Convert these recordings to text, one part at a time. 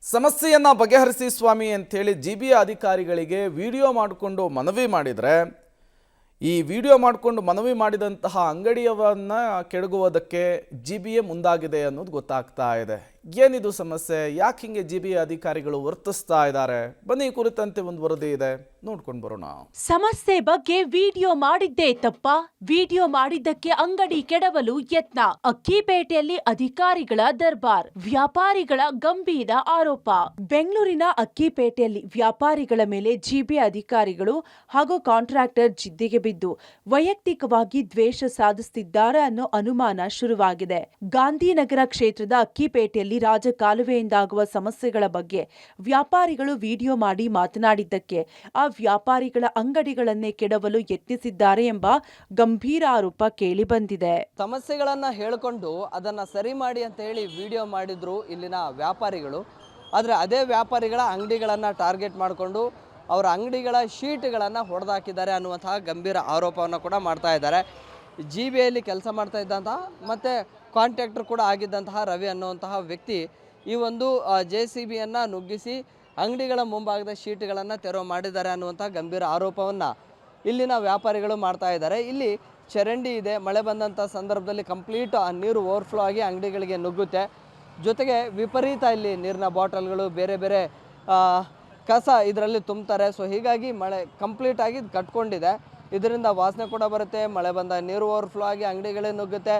ಸಮಸ್ಯೆಯನ್ನ ಬಗೆಹರಿಸಿ ಸ್ವಾಮಿ ಅಂತೇಳಿ ಜಿಬಿಎ ಅಧಿಕಾರಿಗಳಿಗೆ ವಿಡಿಯೋ ಮಾಡಿಕೊಂಡು ಮನವಿ ಮಾಡಿದರೆ ಈ ವಿಡಿಯೋ ಮಾಡಿಕೊಂಡು ಮನವಿ ಮಾಡಿದಂತಹ ಅಂಗಡಿಯವನ್ನ ಕೆಡಗುವುದಕ್ಕೆ ಜಿಬಿಎ ಮುಂದಾಗಿದೆ ಅನ್ನೋದು ಗೊತ್ತಾಗ್ತಾ ಇದೆ. ಏನಿದು ಸಮಸ್ಯೆ? ಯಾಕೆ ಹಿಂಗೆ ಜಿಬಿಎ ಅಧಿಕಾರಿಗಳು ವರ್ತಿಸ್ತಾ ಇದ್ದಾರೆ? ಬನ್ನಿ ಈ ಕುರಿತಂತೆ ಒಂದು ವರದಿ ಇದೆ, ನೋಡ್ಕೊಂಡು ಬರೋಣ. ಸಮಸ್ಯೆ ಬಗ್ಗೆ ವಿಡಿಯೋ ಮಾಡಿದ್ದೇ ತಪ್ಪ? ವಿಡಿಯೋ ಮಾಡಿದ್ದಕ್ಕೆ ಅಂಗಡಿ ಕೆಡವಲು ಯತ್ನ. ಅಕ್ಕಿಪೇಟೆಯಲ್ಲಿ ಅಧಿಕಾರಿಗಳ ದರ್ಬಾರ್, ವ್ಯಾಪಾರಿಗಳ ಗಂಭೀರ ಆರೋಪ. ಬೆಂಗಳೂರಿನ ಅಕ್ಕಿಪೇಟೆಯಲ್ಲಿ ವ್ಯಾಪಾರಿಗಳ ಮೇಲೆ ಜಿಬಿಎ ಅಧಿಕಾರಿಗಳು ಹಾಗೂ ಕಾಂಟ್ರಾಕ್ಟರ್ ಜಿದ್ದಿಗೆ ಬಿದ್ದು ವೈಯಕ್ತಿಕವಾಗಿ ದ್ವೇಷ ಸಾಧಿಸುತ್ತಿದ್ದಾರೆ ಅನ್ನೋ ಅನುಮಾನ ಶುರುವಾಗಿದೆ. ಗಾಂಧಿನಗರ ಕ್ಷೇತ್ರದ ಅಕ್ಕಿಪೇಟೆಯಲ್ಲಿ ರಾಜಕಾಲುವೆಯಿಂದಾಗುವ ಸಮಸ್ಯೆಗಳ ಬಗ್ಗೆ ವ್ಯಾಪಾರಿಗಳು ವಿಡಿಯೋ ಮಾಡಿ ಮಾತನಾಡಿದ್ದಕ್ಕೆ ಆ ವ್ಯಾಪಾರಿಗಳ ಅಂಗಡಿಗಳನ್ನೇ ಕೆಡವಲು ಯತ್ನಿಸಿದ್ದಾರೆ ಎಂಬ ಗಂಭೀರ ಆರೋಪ ಕೇಳಿ ಬಂದಿದೆ. ಸಮಸ್ಯೆಗಳನ್ನ ಹೇಳಿಕೊಂಡು ಅದನ್ನ ಸರಿ ಮಾಡಿ ಅಂತ ಹೇಳಿ ವಿಡಿಯೋ ಮಾಡಿದ್ರು ಇಲ್ಲಿನ ವ್ಯಾಪಾರಿಗಳು. ಆದರೆ ಅದೇ ವ್ಯಾಪಾರಿಗಳ ಅಂಗಡಿಗಳನ್ನ ಟಾರ್ಗೆಟ್ ಮಾಡಿಕೊಂಡು ಅವರ ಅಂಗಡಿಗಳ ಶೀಟ್ಗಳನ್ನು ಹೊಡೆದಾಕಿದ್ದಾರೆ ಅನ್ನುವಂತಹ ಗಂಭೀರ ಆರೋಪವನ್ನು ಕೂಡ ಮಾಡ್ತಾ ಇದ್ದಾರೆ. ಜಿಬಿಎಯಲ್ಲಿ ಕೆಲಸ ಮಾಡ್ತಾ ಇದ್ದಂತಹ ಮತ್ತು ಕಾಂಟ್ರಾಕ್ಟರ್ ಕೂಡ ಆಗಿದ್ದಂತಹ ರವಿ ಅನ್ನುವಂತಹ ವ್ಯಕ್ತಿ ಈ ಒಂದು JCBಯನ್ನು ನುಗ್ಗಿಸಿ ಅಂಗಡಿಗಳ ಮುಂಭಾಗದ ಶೀಟ್ಗಳನ್ನು ತೆರವು ಮಾಡಿದ್ದಾರೆ ಅನ್ನುವಂಥ ಗಂಭೀರ ಆರೋಪವನ್ನು ಇಲ್ಲಿನ ವ್ಯಾಪಾರಿಗಳು ಮಾಡ್ತಾ ಇದ್ದಾರೆ. ಇಲ್ಲಿ ಚರಂಡಿ ಇದೆ, ಮಳೆ ಬಂದಂಥ ಸಂದರ್ಭದಲ್ಲಿ ಕಂಪ್ಲೀಟ್ ಆ ನೀರು ಓವರ್ಫ್ಲೋ ಆಗಿ ಅಂಗಡಿಗಳಿಗೆ ನುಗ್ಗುತ್ತೆ. ಜೊತೆಗೆ ವಿಪರೀತ ಇಲ್ಲಿ ನೀರಿನ ಬಾಟಲ್ಗಳು, ಬೇರೆ ಬೇರೆ ಕಸ ಇದರಲ್ಲಿ ತುಂಬ್ತಾರೆ. ಸೊ ಹೀಗಾಗಿ ಮಳೆ ಕಂಪ್ಲೀಟಾಗಿ ಕಟ್ಕೊಂಡಿದೆ. ಇದರಿಂದ ವಾಸನೆ ಕೂಡ ಬರುತ್ತೆ, ಮಳೆ ಬಂದ ನೀರು ಓವರ್ಫ್ಲೋ ಆಗಿ ಅಂಗಡಿಗಳೇ ನುಗ್ಗುತ್ತೆ.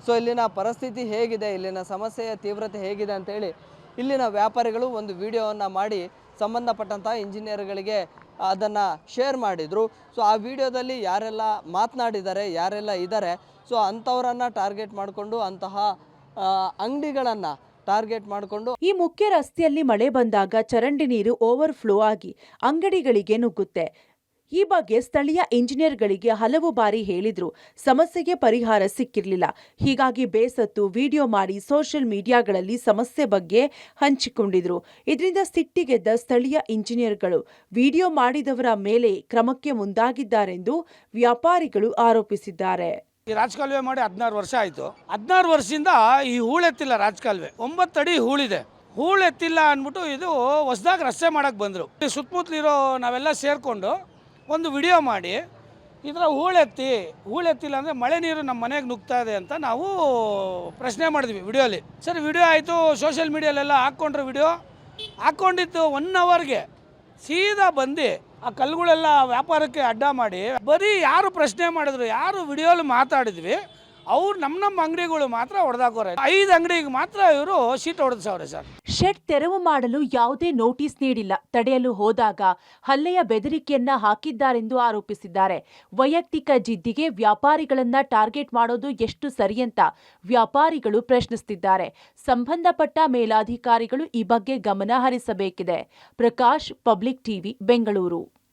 ಸೊ ಇಲ್ಲಿನ ಪರಿಸ್ಥಿತಿ ಹೇಗಿದೆ, ಇಲ್ಲಿನ ಸಮಸ್ಯೆಯ ತೀವ್ರತೆ ಹೇಗಿದೆ ಅಂತೇಳಿ ಇಲ್ಲಿನ ವ್ಯಾಪಾರಿಗಳು ಒಂದು ವಿಡಿಯೋವನ್ನು ಮಾಡಿ ಸಂಬಂಧಪಟ್ಟಂತಹ ಇಂಜಿನಿಯರ್ಗಳಿಗೆ ಅದನ್ನು ಶೇರ್ ಮಾಡಿದರು. ಸೊ ಆ ವಿಡಿಯೋದಲ್ಲಿ ಯಾರೆಲ್ಲ ಮಾತನಾಡಿದ್ದಾರೆ, ಯಾರೆಲ್ಲ ಇದ್ದಾರೆ, ಸೊ ಅಂಥವರನ್ನು ಟಾರ್ಗೆಟ್ ಮಾಡಿಕೊಂಡು ಅಂತಹ ಅಂಗಡಿಗಳನ್ನು ಟಾರ್ಗೆಟ್ ಮಾಡಿಕೊಂಡು ಈ ಮುಖ್ಯ ರಸ್ತೆಯಲ್ಲಿ ಮಳೆ ಬಂದಾಗ ಚರಂಡಿ ನೀರು ಓವರ್ಫ್ಲೋ ಆಗಿ ಅಂಗಡಿಗಳಿಗೆ ನುಗ್ಗುತ್ತೆ. ಈ ಬಗ್ಗೆ ಸ್ಥಳೀಯ ಇಂಜಿನಿಯರ್ಗಳಿಗೆ ಹಲವು ಬಾರಿ ಹೇಳಿದ್ರು, ಸಮಸ್ಯೆಗೆ ಪರಿಹಾರ ಸಿಕ್ಕಿರಲಿಲ್ಲ. ಹೀಗಾಗಿ ಬೇಸತ್ತು ವಿಡಿಯೋ ಮಾಡಿ ಸೋಷಿಯಲ್ ಮೀಡಿಯಾಗಳಲ್ಲಿ ಸಮಸ್ಯೆ ಬಗ್ಗೆ ಹಂಚಿಕೊಂಡಿದ್ರು. ಇದರಿಂದ ಸಿಟ್ಟಿಗೆದ್ದ ಸ್ಥಳೀಯ ಇಂಜಿನಿಯರ್ಗಳು ವಿಡಿಯೋ ಮಾಡಿದವರ ಮೇಲೆ ಕ್ರಮಕ್ಕೆ ಮುಂದಾಗಿದ್ದಾರೆಂದು ವ್ಯಾಪಾರಿಗಳು ಆರೋಪಿಸಿದ್ದಾರೆ. ಈ ರಾಜಕಾಲುವೆ ಮಾಡಿ 16 ವರ್ಷ ಆಯಿತು. 16 ವರ್ಷದಿಂದ ಈ ಹೂಳೆತ್ತಿಲ್ಲ ರಾಜಕಾಲುವೆ. 9 ಅಡಿ ಹೂಳಿದೆ. ಹೂಳೆತ್ತಿಲ್ಲ ಅಂದ್ಬಿಟ್ಟು ಇದು ಹೊಸದಾಗಿ ರಸ್ತೆ ಮಾಡಕ್ಕೆ ಬಂದರು. ಸುತ್ತಮುತ್ತಲಿರೋ ನಾವೆಲ್ಲ ಸೇರಿಕೊಂಡು ಒಂದು ವಿಡಿಯೋ ಮಾಡಿ ಇದರ ಹೂಳೆತ್ತಿಲ್ಲ ಅಂದರೆ ಮಳೆ ನೀರು ನಮ್ಮ ಮನೆಗೆ ನುಗ್ತಾ ಇದೆ ಅಂತ ನಾವು ಪ್ರಶ್ನೆ ಮಾಡಿದ್ವಿ ವಿಡಿಯೋಲಿ. ಸರಿ, ವಿಡಿಯೋ ಆಯಿತು, ಸೋಷಿಯಲ್ ಮೀಡಿಯಲ್ಲೆಲ್ಲ ಹಾಕ್ಕೊಂಡ್ರೆ ವಿಡಿಯೋ ಹಾಕ್ಕೊಂಡಿದ್ದು 1 ಅವರ್ಗೆ ಸೀದಾ ಬಂದು ಆ ಕಲ್ಲುಗಳೆಲ್ಲ ವ್ಯಾಪಾರಕ್ಕೆ ಅಡ್ಡ ಮಾಡಿ ಬರೀ ಯಾರು ಪ್ರಶ್ನೆ ಮಾಡಿದ್ರು, ಯಾರು ವಿಡಿಯೋಲಿ ಮಾತಾಡಿದ್ವಿ ಅವ್ರು ನಮ್ಮ ಅಂಗಡಿಗಳು ಮಾತ್ರ ಹೊಡೆದಾಕೋರೆ. 5 ಅಂಗಡಿಗೆ ಮಾತ್ರ ಇವರು ಶೀಟ್ ಹೊಡೆದವ್ರೆ ಸರ್. ಶೆಡ್ ತೆರವು ಮಾಡಲು ಯಾವುದೇ ನೋಟಿಸ್ ನೀಡಿಲ್ಲ. ತಡೆಯಲು ಹೋದಾಗ ಹಲ್ಲೆಯ ಬೆದರಿಕೆಯನ್ನ ಹಾಕಿದ್ದಾರೆಂದು ಆರೋಪಿಸಿದ್ದಾರೆ. ವೈಯಕ್ತಿಕ ಜಿದ್ದಿಗೆ ವ್ಯಾಪಾರಿಗಳನ್ನ ಟಾರ್ಗೆಟ್ ಮಾಡೋದು ಎಷ್ಟು ಸರಿಯಂತ ವ್ಯಾಪಾರಿಗಳು ಪ್ರಶ್ನಿಸುತ್ತಿದ್ದಾರೆ. ಸಂಬಂಧಪಟ್ಟ ಮೇಲಾಧಿಕಾರಿಗಳು ಈ ಬಗ್ಗೆ ಗಮನ ಹರಿಸಬೇಕಿದೆ. Prakash, public TV, Bengaluru.